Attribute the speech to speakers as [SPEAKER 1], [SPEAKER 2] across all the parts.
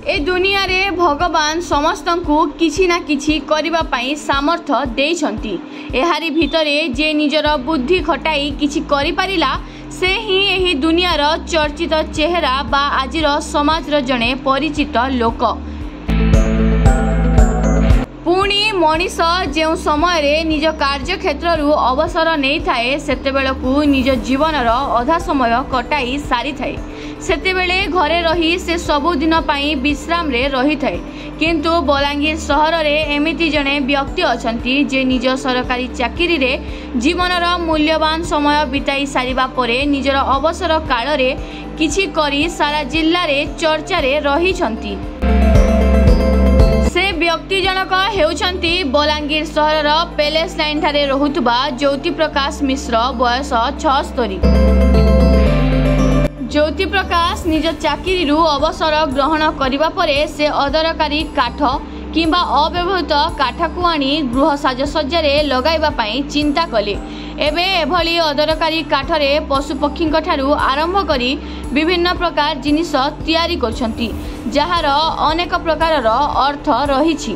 [SPEAKER 1] ए दुनिया रे भगवान समस्त को किछि ना किछि करिबा पई सामर्थ्य देइछंती। एहारी भितरे जे निजर बुद्धि खटाई किछि करि पारिला से ही एही दुनियार चर्चित चेहरा बा आजिर समाजर जणे परिचित लोक। पुणी मनीष जो समय रे निज कार्य क्षेत्र अवसर नहीं थाए सेतेबेलकु निज जीवनर अधा समय कटाई सारी थाए। सेतेबेले घरे रही से सबुदिन पाई विश्राम रे रही थाए। किंतु बलांगीर सहर रे एमिति जणे व्यक्ति अछंती जे निज सरकारी चाकरी रे जीवनर मूल्यवान समय बिताई सारिबा परे निजर अवसर काल रे किछि करी सारा जिल्ला रे चर्चा रे रही छंती। से व्यक्ति जनक हेउछंती बलांगीर सहर पैलेस लाइन ठारे रहुतबा ज्योति प्रकाश मिश्र बयस 76। ज्योति प्रकाश निज चाकरी अवसर ग्रहण करिबा परे से अदरकारी काठ किंबा अव्यवहृत काठकु आनी गृह साजसज्जा रे लगाइबा पई चिंता कले। एबे एभली अदरकारी काठरे पशुपक्षी ठारू आरंभ करी विभिन्न प्रकार जिनिस तैयारी करछंती जहार अनेक प्रकारर अर्थ रहिछि।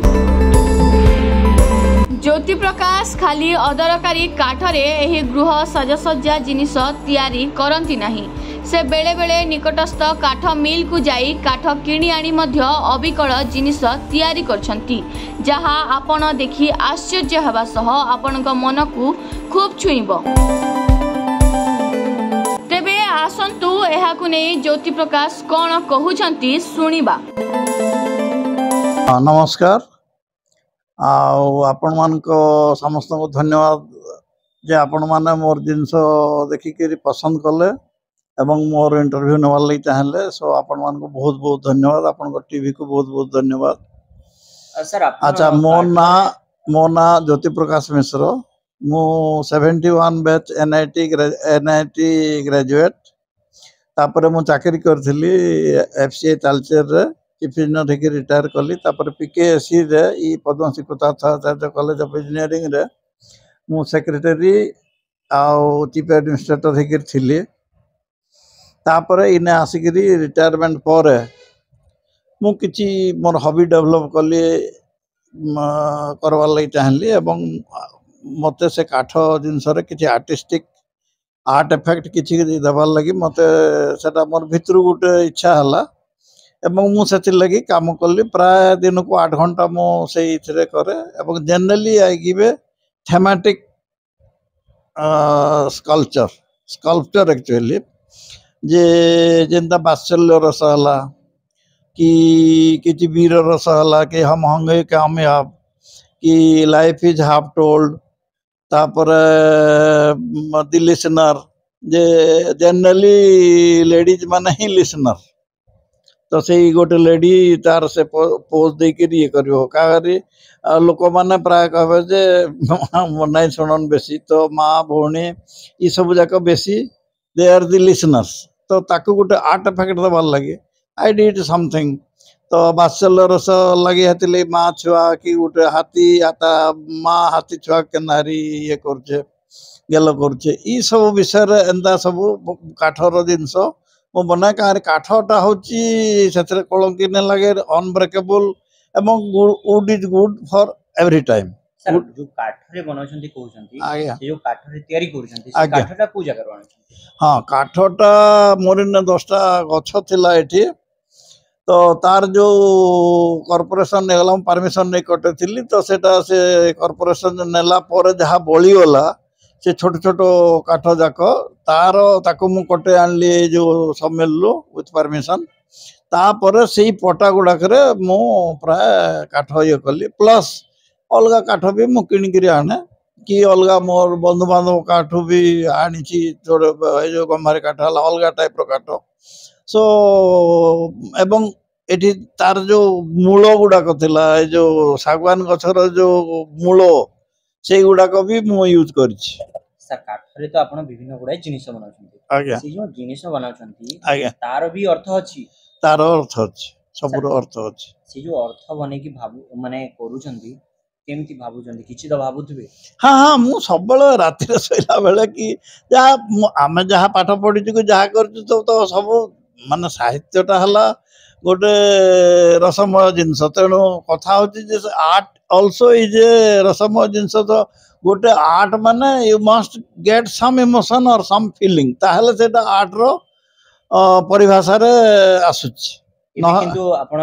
[SPEAKER 1] ज्योति प्रकाश खाली अदरकारी काठरे एही गृह साजसज्जा जिनिस तैयारी करंती नाही। से बेले बेले निकटस्थ काठ मिल को जाई काठ किणी आनी मध्य अबिकल जिनिस तैयारी करछंती जहा आपण देखि आश्चर्य हेबा सह आपनक मन को खूब छुईबो। तेबे आसंतु एहाकु नै ज्योति प्रकाश कोन कहउछंती सुनिबा।
[SPEAKER 2] नमस्कार। आपण मान को समस्त को धन्यवाद जे आपण माने मोर जिनस देखिक पसंद कले एवं मोर इंटरव्यू नेवार लगी चाहले। सो आपण मान को बहुत बहुत धन्यवाद। आपण को टीवी को बहुत बहुत धन्यवाद।
[SPEAKER 3] सर
[SPEAKER 2] अच्छा मो ना ज्योति प्रकाश मिश्र। मु 71 बैच एनआईटी ग्रेजुएट। तापर मु चाकरी करथिली एफसीआई तालचेर रे चीफ इंजीनियर होकर रिटायर कली। तापर पीकेएससी रे ई पद्मश्री कृताचार्य कॉलेज ऑफ इंजीनियरिंग रे मु सेक्रेटरी आउ चीफ एडमिनिस्ट्रेटर होकर थिली। तापर इने आसिकरी रिटायरमेंट पर मु किछि मोर हॉबी डेवलप कली करवार लगी चाहली एवं मते से काठ जिनस रे किछि आर्टिस्टिक आर्ट इफेक्ट किछि देवार लगी मते सेटा मोर भितर गुटे इच्छा हला एवं मु सेति लगी काम कली। प्राय दिन को 8 घंटा मु सेई थिरे करे एवं generally I give thematic sculpture actually जे जेंता बात्सल्य रस हला कि किछि वीर रस हला कि हम हंगे कामयाब कि लाइफ इज हाफ टोल्ड। तापर the listener J generally ladies माने ही लिसनर तो से गोटे लेडी तार से पोज दे के ये करियो कागरी लोक माने प्राय कहबे जे नहीं सुनन बेसी तो माँ भौणी ई सब जाक बेसी दे आर द लिसनर्स। तो ताकू गोटे आर्ट इफेक्ट देवार लगे आई डिड समथिंग। तो बात्सल्य रस लगे हेतिले माँ छुआ कि गोटे हाथी आता माँ हाथी छुआ के नारी ये करछे गेल करछे ई सब विषय रे एंदा सब काठर जिंस मो बना कार काठटा होची सेथरे कलंकी न लगे अनब्रेकेबल एवं would is good for every time.
[SPEAKER 3] Sir जो काठरे बनाउछंती कहउछंती से जो काठरे तयारी करूछंती से काठटा को जगह बनाउछंती।
[SPEAKER 2] हां काठटा मोरिन 10टा गछ थिला एठी तो तार जो कॉर्पोरेशन नेगला परमिशन नै कटे थिली तो सेटा से कॉर्पोरेशन नेला पर जहा बळी गला से छोट छोट काठ जाक तार ताको मु कटे आनली जो सम्मेललो विथ परमिशन। तापर सेही पटा गुडाक रे मु प्राय काठ ये कली प्लस अलगा काठ भी मु किणिकरी आने कि अलगा मोर बंधु बांधव काठ भी आनी जो गमारी काठ अलगा टाइप रो काठ। सो एवं एठी तार जो मूल गुडाक थिला जो सागवान गछर जो मूल से गुडाक भी मु यूज करछि।
[SPEAKER 3] सर काठरे तो आपण विभिन्न गुडा जिनिस बनाउछंती
[SPEAKER 2] आज्ञा
[SPEAKER 3] से जो जिनिस बनाउछंती
[SPEAKER 2] आज्ञा
[SPEAKER 3] तार भी अर्थ अछि
[SPEAKER 2] तार अर्थ अछि सबरो अर्थ अछि।
[SPEAKER 3] से जो अर्थ बने कि भाबु माने करूछंती केमती भाबुछंती किछि तो भाबुथबे।
[SPEAKER 2] हाँ हाँ मु सब बेले राति रे सोइला बेले कि जा आमे जहा पाठ पढिछु कि जहा करछु तो सब माने साहित्यटा हला गोटे रसमय जिनस तेणु कथा हूँ आर्ट ऑल्सो इज ए रसमय जिनस तो गोटे आर्ट माने you must get some emotion और सम फीलिंग ताहले सेटा आर्ट रो परिभाषा रे आसुच
[SPEAKER 3] किंतु आपण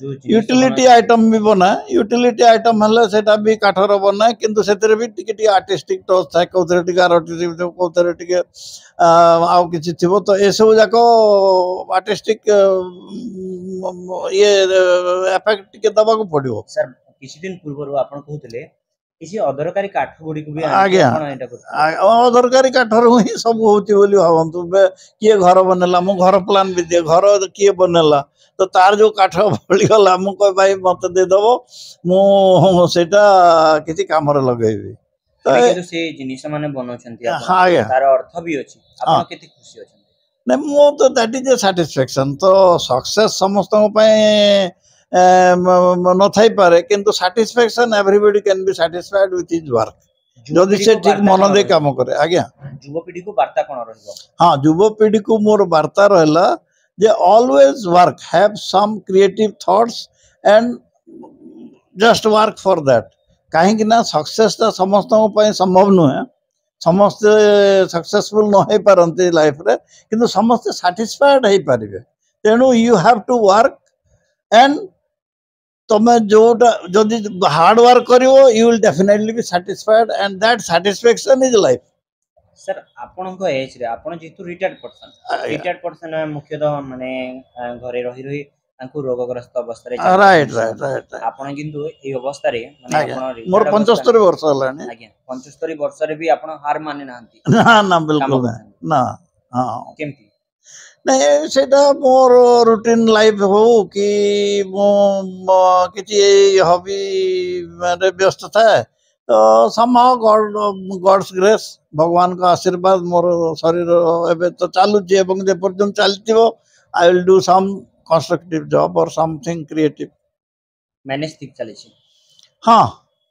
[SPEAKER 3] जो
[SPEAKER 2] यूटिलिटी आइटम भी बना यूटिलिटी आइटम हले सेटा भी काठर बना किंतु सेतरे भी टिके आर्टिस्टिक टच था कोथरे टिके आर्टिस्टिक कोथरे टिके आउ किछि थिबो तो ए सब जाको आर्टिस्टिक ये इफेक्ट टिके दबा को पड़ियो
[SPEAKER 3] सर किछि दिन पूर्व आपण कहउतले किसी अदरकारी काठ गुडी को भी
[SPEAKER 2] आज्ञा अदरकारी काठर ही सब होती बोली भावतु किए घर बनेला मु घर प्लान भी दिए घर किए बनेला तो तार जो काठ बलिगला मु कह भाई मत दे दबो मु सेटा किछि काम रे लगेबी
[SPEAKER 3] तो से जिनिस माने बनौछंती आपण तार अर्थ भी अछि आपण केते खुशी अछि
[SPEAKER 2] नै मु तो दैट इज ए सैटिस्फैक्शन तो सक्सेस समस्त पय न थाई पारे किंतु satisfaction everybody can be satisfied with his work जदि से ठीक मन दे काम करे आज्ञा
[SPEAKER 3] युवपीढ़ी को वार्ता कोन रहबो
[SPEAKER 2] हां युवपीढ़ी को मोर वार्ता रहला जे always work have some creative thoughts and just work for that काहे कि ना सक्सेस ता समस्त पय संभव नुहे समस्त सक्सेसफुल न हे पारंती लाइफ रे किंतु समस्त सैटिस्फाइड हे पारिबे तेनु you have to work and तमे जोटा जदि हार्ड वर्क करिवो you will definitely be satisfied and that satisfaction is life
[SPEAKER 3] sir आपन को एज रे आपन जेतु रिटायर्ड पर्सन मुख्यतः माने घरे रही रही तांको रोगग्रस्त अवस्था रे
[SPEAKER 2] राइट
[SPEAKER 3] आपन किंतु ए अवस्था रे माने आपन
[SPEAKER 2] मोर 75 वर्ष हलानी
[SPEAKER 3] आज्ञा 75 वर्ष रे भी आपन हार माने नांती
[SPEAKER 2] ना ना बिल्कुल ना हां
[SPEAKER 3] केमती
[SPEAKER 2] नहीं सेटा मोर रूटीन लाइफ हो कि मो किछि हॉबी मेरे व्यस्त था तो समहाउ गॉड्स ग्रेस भगवान का आशीर्वाद मोर शरीर एबे तो चालू जे एवं जे पर्यंत चलतिबो I will do some constructive job or something creative
[SPEAKER 3] manage ठीक चली छी
[SPEAKER 2] हां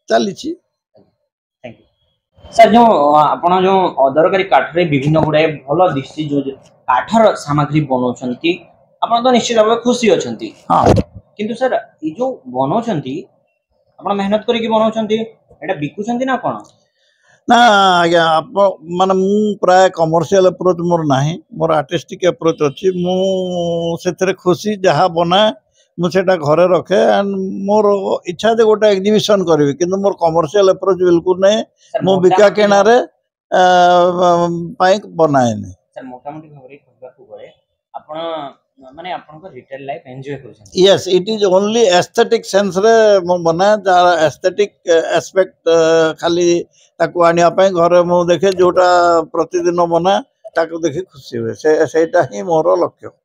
[SPEAKER 2] चली छी
[SPEAKER 3] थैंक यू सर जो आपण जो अदरकारी काठ रे विभिन्न गुडे भलो दिसि जो काठर सामग्री बनौछंती आपण तो निश्चित भाबे खुशी अछंती
[SPEAKER 2] हां
[SPEAKER 3] किंतु सर ई जो बनौछंती आपण मेहनत करी के बनौछंती एटा बिकुछंती ना कोन
[SPEAKER 2] ना आज्ञा आप माने मु प्राय कमर्शियल अप्रोच मोर नाही मोर आर्टिस्टिक अप्रोच अछि मु सेतरे खुशी जहा बना मु सेटा घरे रखे एंड मोर इच्छा जे गोटे एग्जीबिशन करबी किंतु मोर कमर्शियल अप्रोच बिल्कुल नै मु बिका केनारे पाइक बनाएनी
[SPEAKER 3] सर मोटा मोटी भाबरे कहबा को गरे आपण माने आपण को रिटेल लाइफ एन्जॉय करछन
[SPEAKER 2] yes it is only aesthetic sense रे मु बना जा एस्थेटिक एस्पेक्ट खाली ताको आनिया पय घरे मु देखे जोटा प्रतिदिन बना ताको देखि खुशी होय सेटा ही मोर लक्ष्य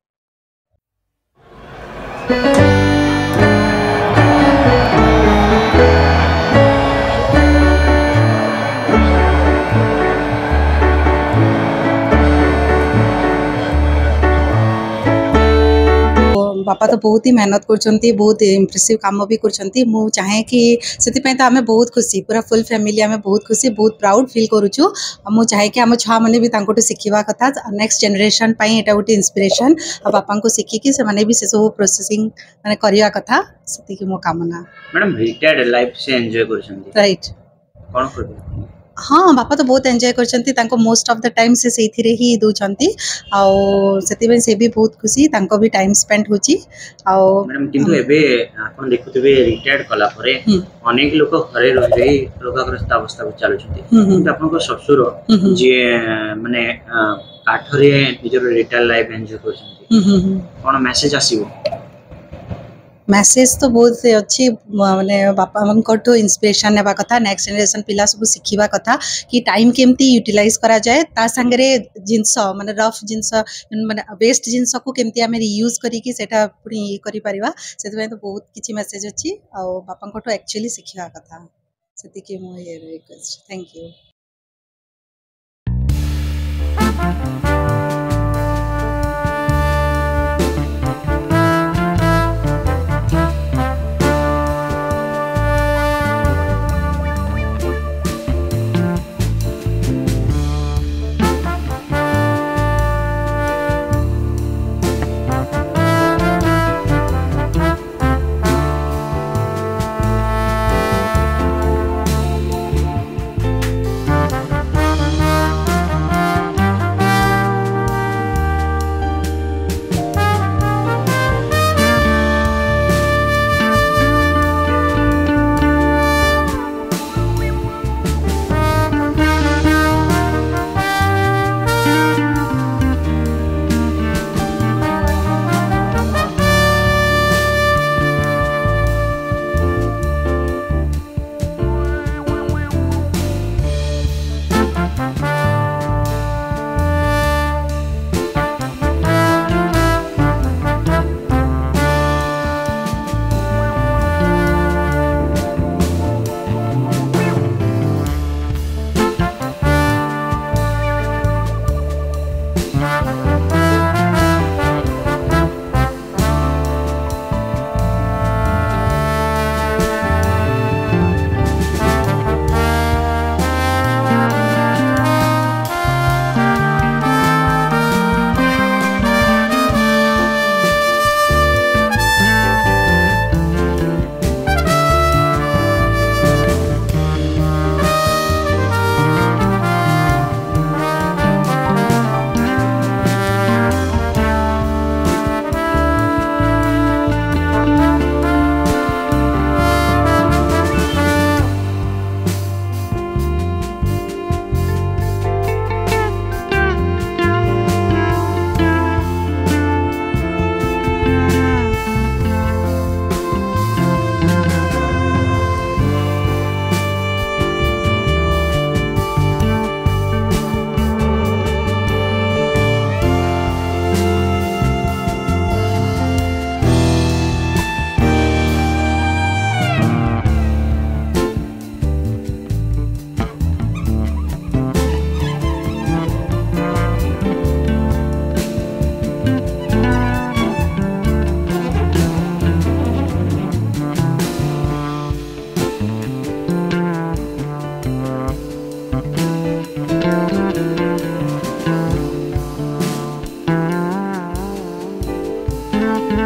[SPEAKER 4] बापा तो बहुत ही मेहनत करछंती बहुत इम्प्रेसिव काम भी करछंती मु चाहे कि सेति पय त हमें बहुत खुशी पूरा फुल फैमिली हमें बहुत खुशी बहुत प्राउड फील करूछु मु चाहे कि हम छुआ माने भी तांको सिखिबा कथा नेक्स्ट जनरेशन पय एटा गोटे इंस्पिरेशन आ बापा को सिखि कि से माने भी से सब प्रोसेसिंग माने करिया कथा सेति कि मो कामना
[SPEAKER 3] मैडम रिटायर्ड लाइफ से एन्जॉय करछंती
[SPEAKER 4] राइट
[SPEAKER 3] कोन करबे
[SPEAKER 4] हाँ बापा तो बहुत एंजॉय करछंती तांको मोस्ट ऑफ द टाइम से सेथिरे ही दोछंती आ सेति से भी बहुत खुशी तांको भी टाइम स्पेंड होची आ
[SPEAKER 3] मैडम किंतु एबे आपण देखुतबे रिटायर्ड कला परे अनेक लोक घरे रहि रहि रोगग्रस्त अवस्था को चालुछंती किंतु आपण को ससुर जे माने काठरे निजर रिटायर्ड लाइफ एन्जॉय करछंती कोन मेसेज आसीबो
[SPEAKER 4] मैसेज तो बहुत अच्छी माने बापा हमको इंस्पिरेशन नेबा कथा नेक्स्ट जनरेशन पिला सब सिखिबा कथा कि टाइम केमती यूटिलाइज करा जाए ता संगरे जिंस माने रफ जिंस माने वेस्ट जिंस को केमती हमें रीयूज करी कि सेटा पुनी करि परिबा सेते तो बहुत किछि मैसेज अछि आ बापा को एक्चुअली सिखिबा कथा सेति कि मो ये रिक्वेस्ट थैंक यू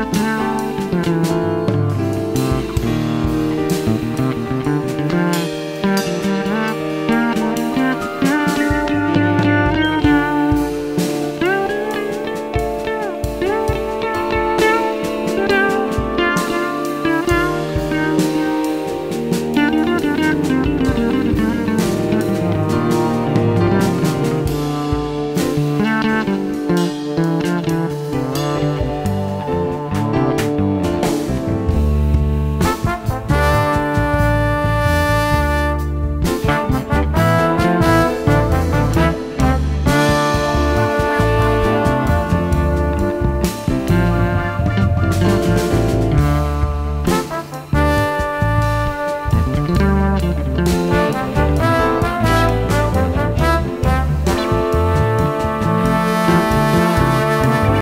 [SPEAKER 1] है।